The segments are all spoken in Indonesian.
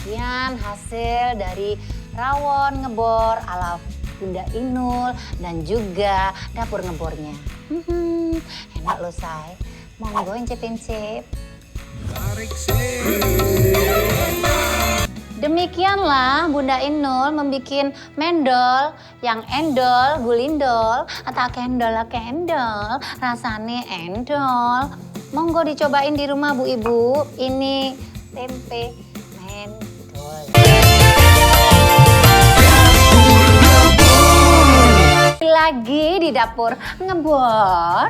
Sekian hasil dari rawon ngebor ala Bunda Inul dan juga dapur ngebornya. Enak loh say. Monggo incip-incip. Demikianlah Bunda Inul membuat mendol yang endol, gulindol, atau kendol, rasanya endol. Monggo dicobain di rumah Bu Ibu. Ini tempe mendol. Lagi di dapur ngebor.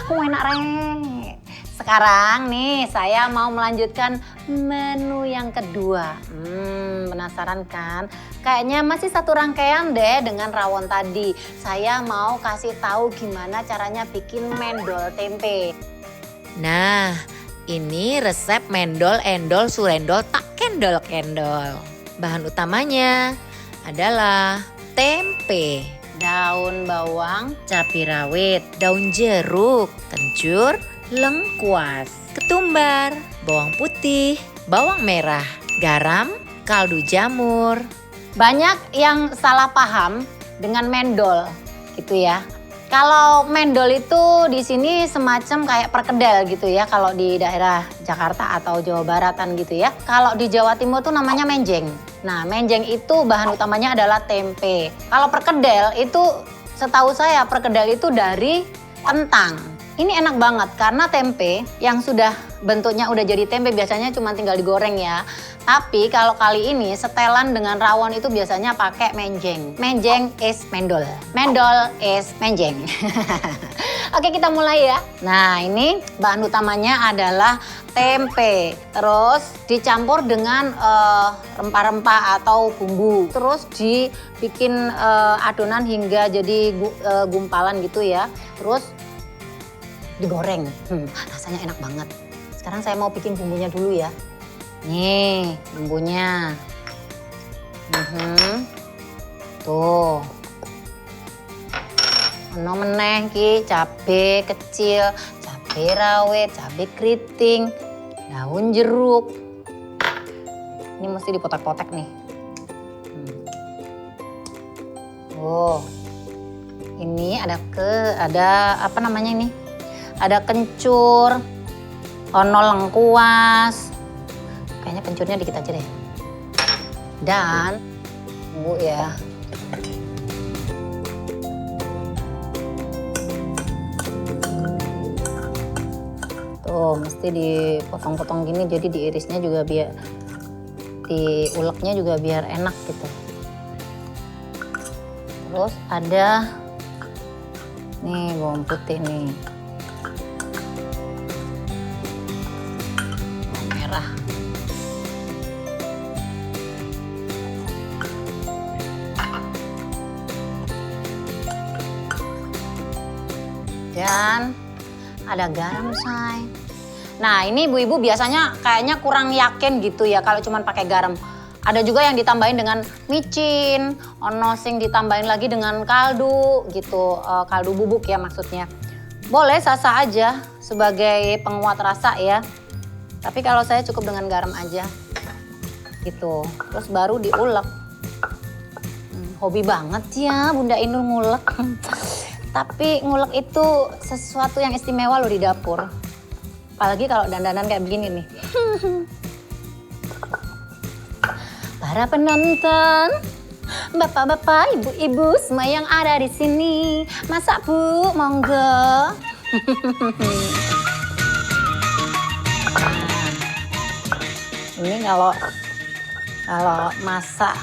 Enak rek. Sekarang nih saya mau melanjutkan menu yang kedua. Penasaran kan? Kayaknya masih satu rangkaian deh dengan rawon tadi. Saya mau kasih tahu gimana caranya bikin mendol tempe. Nah, ini resep mendol, endol, surendol, tak kendol-kendol. Bahan utamanya adalah tempe, Daun bawang, cabai rawit, daun jeruk, kencur, lengkuas, ketumbar, bawang putih, bawang merah, garam, kaldu jamur. banyak yang salah paham dengan mendol gitu ya. Kalau mendol itu di sini semacam kayak perkedel gitu ya kalau di daerah Jakarta atau Jawa Baratan gitu ya. Kalau di Jawa Timur tuh namanya menjeng. Nah, menjeng itu bahan utamanya adalah tempe. Kalau perkedel itu setahu saya perkedel itu dari kentang. Ini enak banget karena tempe yang sudah bentuknya udah jadi tempe biasanya cuma tinggal digoreng ya. Tapi kalau kali ini setelan dengan rawon itu biasanya pakai menjeng. Menjeng is mendol. Mendol is menjeng. Oke, kita mulai ya. Nah, ini bahan utamanya adalah tempe. Terus dicampur dengan rempah-rempah atau bumbu. Terus dibikin adonan hingga jadi gumpalan gitu ya. Terus digoreng. Rasanya enak banget. Sekarang saya mau bikin bumbunya dulu ya. Nih bumbunya. Tuh. Ono meneh ki cabe kecil, cabe rawit, cabe keriting, daun jeruk. Ini mesti dipotek-potek nih. Oh. Ini ada apa namanya ini? Ada kencur, ono lengkuas. Kayaknya kencurnya dikit aja deh. Dan tunggu ya. Tuh, mesti dipotong-potong gini jadi diirisnya juga biar diuleknya juga biar enak gitu. Terus ada nih bawang putih nih. Bawang merah. Dan ada garam say. Nah ini ibu-ibu biasanya kayaknya kurang yakin gitu ya kalau cuma pakai garam. Ada juga yang ditambahin dengan micin, ono sing ditambahin lagi dengan kaldu gitu, kaldu bubuk ya maksudnya. Boleh sah-sah aja sebagai penguat rasa ya. Tapi kalau saya cukup dengan garam aja gitu. Terus baru diulek. Hobi banget ya Bunda Inul ngulek. Tapi ngulek itu sesuatu yang istimewa loh di dapur. Apalagi kalau dandanan kayak begini nih. Para penonton, bapak-bapak, ibu-ibu semua yang ada di sini, masak Bu, monggo. Ini kalau masak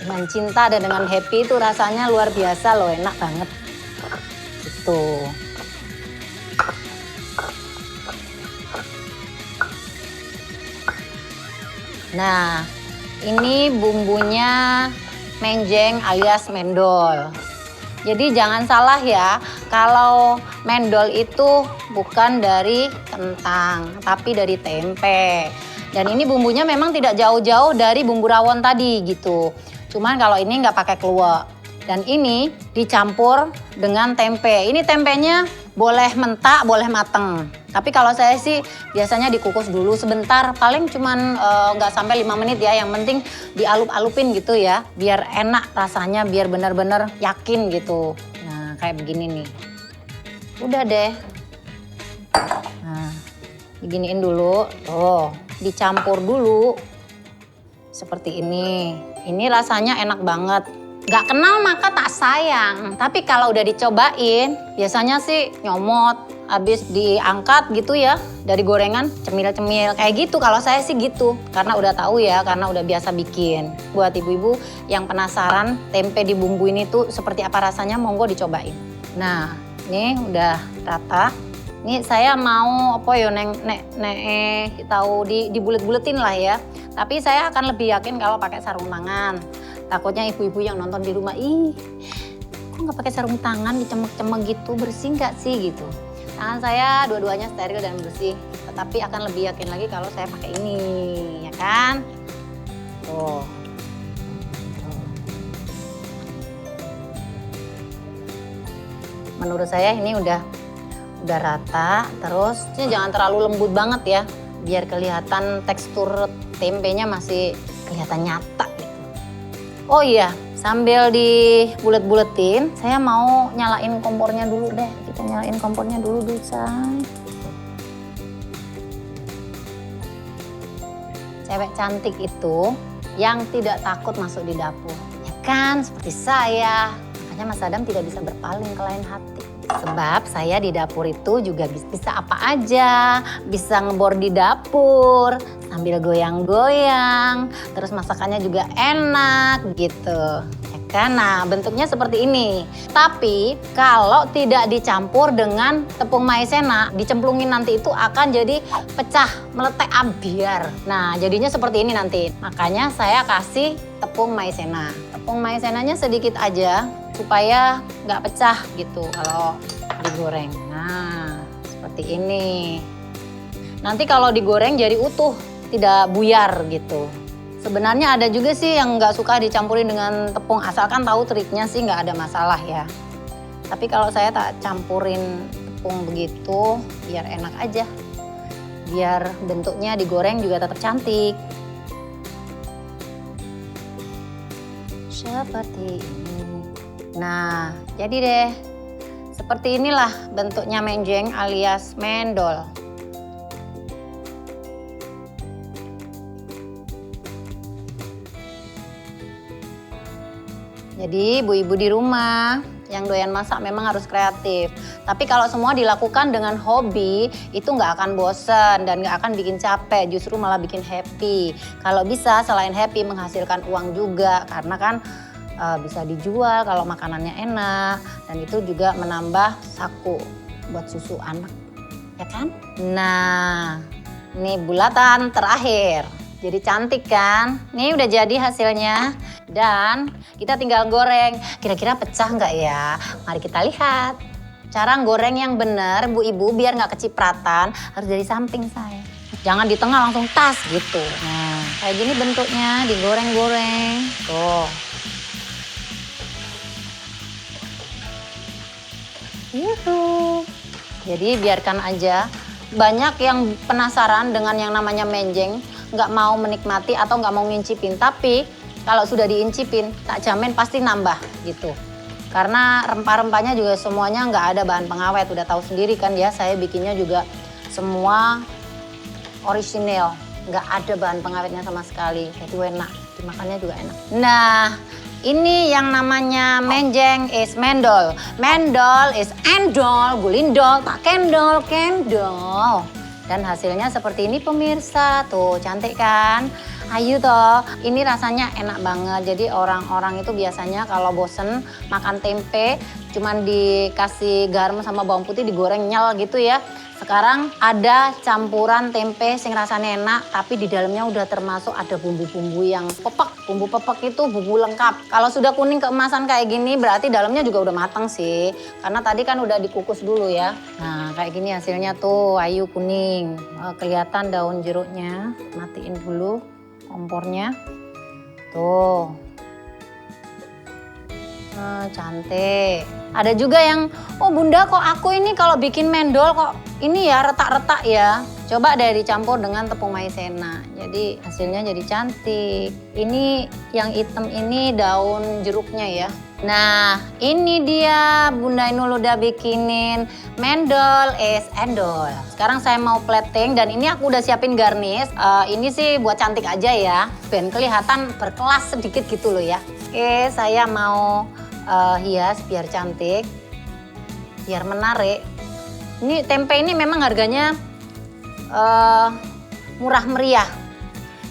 dengan cinta dan dengan happy itu rasanya luar biasa loh, enak banget. Gitu. Nah, ini bumbunya menjeng alias mendol. Jadi jangan salah ya, kalau mendol itu bukan dari kentang, tapi dari tempe. Dan ini bumbunya memang tidak jauh-jauh dari bumbu rawon tadi gitu. Cuman kalau ini nggak pakai kluwek. Dan ini dicampur dengan tempe. Ini tempenya Boleh mentah, boleh mateng. Tapi kalau saya sih biasanya dikukus dulu sebentar, paling cuman nggak sampai 5 menit ya. Yang penting dialup-alupin gitu ya, biar enak rasanya, biar bener-bener yakin gitu. Nah kayak begini nih. Udah deh. Nah diginiin dulu, tuh dicampur dulu. Seperti ini. Ini rasanya enak banget. Gak kenal maka tak sayang. Tapi kalau udah dicobain, biasanya sih nyomot. Habis diangkat gitu ya, dari gorengan cemil-cemil. Kayak gitu, kalau saya sih gitu. Karena udah tahu ya, karena udah biasa bikin. Buat ibu-ibu yang penasaran tempe dibumbuin itu seperti apa rasanya, monggo dicobain. Nah, ini udah rata. Ini saya mau apa ya, tahu dibulet-buletin lah ya. Tapi saya akan lebih yakin kalau pakai sarung tangan. Takutnya ibu-ibu yang nonton di rumah, ih kok nggak pakai sarung tangan, dicemek-cemek gitu, bersih nggak sih gitu. Tangan saya dua-duanya steril dan bersih, tetapi akan lebih yakin lagi kalau saya pakai ini, ya kan? Tuh. Menurut saya ini udah rata, terus ini jangan terlalu lembut banget ya, biar kelihatan tekstur tempenya masih kelihatan nyata. Oh iya, sambil dibulet-buletin, saya mau nyalain kompornya dulu deh. Kita nyalain kompornya dulu say. Cewek cantik itu yang tidak takut masuk di dapur. Ya kan, seperti saya. Makanya Mas Adam tidak bisa berpaling ke lain hati. Sebab saya di dapur itu juga bisa apa aja. Bisa ngebor di dapur, sambil goyang-goyang. Terus masakannya juga enak gitu. Ya kan? Nah bentuknya seperti ini. Tapi kalau tidak dicampur dengan tepung maizena, dicemplungin nanti itu akan jadi pecah, meletek ambiar. Nah jadinya seperti ini nanti. Makanya saya kasih tepung maizena. Tepung maizenanya sedikit aja supaya nggak pecah gitu kalau digoreng. Nah seperti ini. Nanti kalau digoreng jadi utuh, tidak buyar gitu. Sebenarnya ada juga sih yang nggak suka dicampurin dengan tepung, asalkan tahu triknya sih nggak ada masalah ya. Tapi kalau saya tak campurin tepung begitu, biar enak aja. Biar bentuknya digoreng juga tetap cantik. Seperti ini. Nah, jadi deh. Seperti inilah bentuknya menjeng alias mendol. Jadi ibu-ibu di rumah yang doyan masak memang harus kreatif. Tapi kalau semua dilakukan dengan hobi, itu nggak akan bosen dan nggak akan bikin capek, justru malah bikin happy. Kalau bisa selain happy menghasilkan uang juga, karena kan bisa dijual kalau makanannya enak. Dan itu juga menambah saku buat susu anak, ya kan? Nah, ini bulatan terakhir. Jadi cantik kan? Ini udah jadi hasilnya. Dan kita tinggal goreng. Kira-kira pecah nggak ya? Mari kita lihat. Cara goreng yang benar, Bu Ibu, biar nggak kecipratan, harus dari samping saya. Jangan di tengah langsung tas gitu. Nah, kayak gini bentuknya, digoreng-goreng. Tuh. Yuhu. Jadi biarkan aja. Banyak yang penasaran dengan yang namanya menjeng, nggak mau menikmati atau nggak mau ngincipin. Tapi kalau sudah diincipin, tak jamin pasti nambah gitu. Karena rempah-rempahnya juga semuanya nggak ada bahan pengawet. Udah tahu sendiri kan ya, saya bikinnya juga semua orisinil. Nggak ada bahan pengawetnya sama sekali. Jadi enak, dimakannya juga enak. Nah, ini yang namanya menjeng is mendol. Mendol is endol, gulindol, tak kendol, kendol. Dan hasilnya seperti ini pemirsa. Tuh cantik kan? Ayu toh, ini rasanya enak banget. Jadi orang-orang itu biasanya kalau bosen makan tempe cuman dikasih garam sama bawang putih digoreng nyel gitu ya. Sekarang ada campuran tempe sing rasanya enak tapi di dalamnya udah termasuk ada bumbu-bumbu yang pepek. Bumbu pepek itu bumbu lengkap. Kalau sudah kuning keemasan kayak gini berarti dalamnya juga udah matang sih. Karena tadi kan udah dikukus dulu ya. Nah kayak gini hasilnya tuh, ayu kuning. Kelihatan daun jeruknya. Matiin dulu kompornya. Tuh. Cantik. Ada juga yang, oh bunda kok aku ini kalau bikin mendol kok ini ya retak-retak ya. Coba deh dicampur dengan tepung maizena. Jadi hasilnya jadi cantik. Ini yang hitam ini daun jeruknya ya. Nah ini dia Bunda Inul udah bikinin mendol es endol. Sekarang saya mau plating dan ini aku udah siapin garnish. Ini sih buat cantik aja ya. Ben kelihatan berkelas sedikit gitu loh ya. Oke saya mau hias biar cantik. Biar menarik. Ini tempe ini memang harganya murah meriah.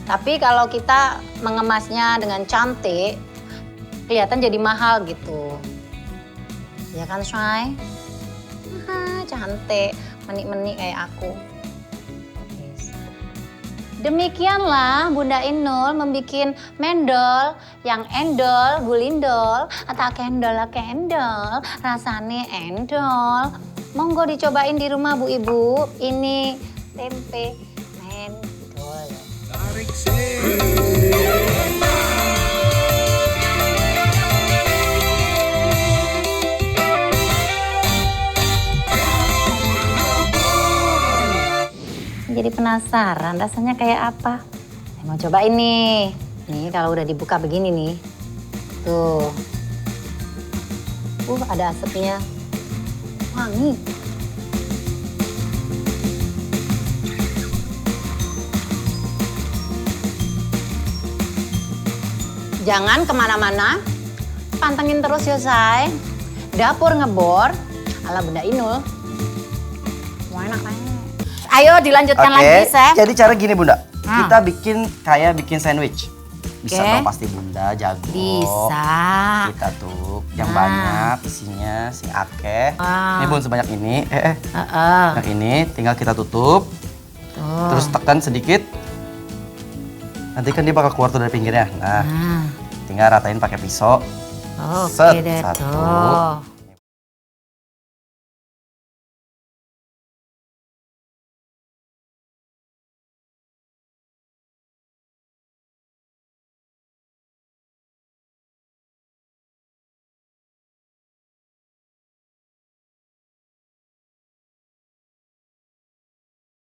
Tapi kalau kita mengemasnya dengan cantik, kelihatan jadi mahal gitu. Ya kan, Shay? Cantik, menik-menik kayak aku. Demikianlah Bunda Inul membuat mendol yang endol, gulindol, atau kendol, rasanya endol. Monggo dicobain di rumah Bu Ibu. Ini tempe mendol. Jadi penasaran rasanya kayak apa. Saya mau coba ini. Nih kalau udah dibuka begini nih. Tuh. Ada asapnya. Wangi. Jangan kemana-mana. Pantengin terus ya, Say. Dapur Ngebor ala Bunda Inul. Mau enak kayaknya. Ayo dilanjutkan lagi, Chef. Jadi cara gini Bunda, kita bikin sandwich. Bisa Oke. dong pasti Bunda, jago. Bisa. Kita tuh yang banyak isinya, sing akeh. Wow. Ini Bun sebanyak ini, Yang ini tinggal kita tutup. Tuh. Terus tekan sedikit. Nanti kan dia bakal keluar tuh dari pinggirnya. Nah, tinggal ratain pakai pisau. Oke Set, deh satu. tuh.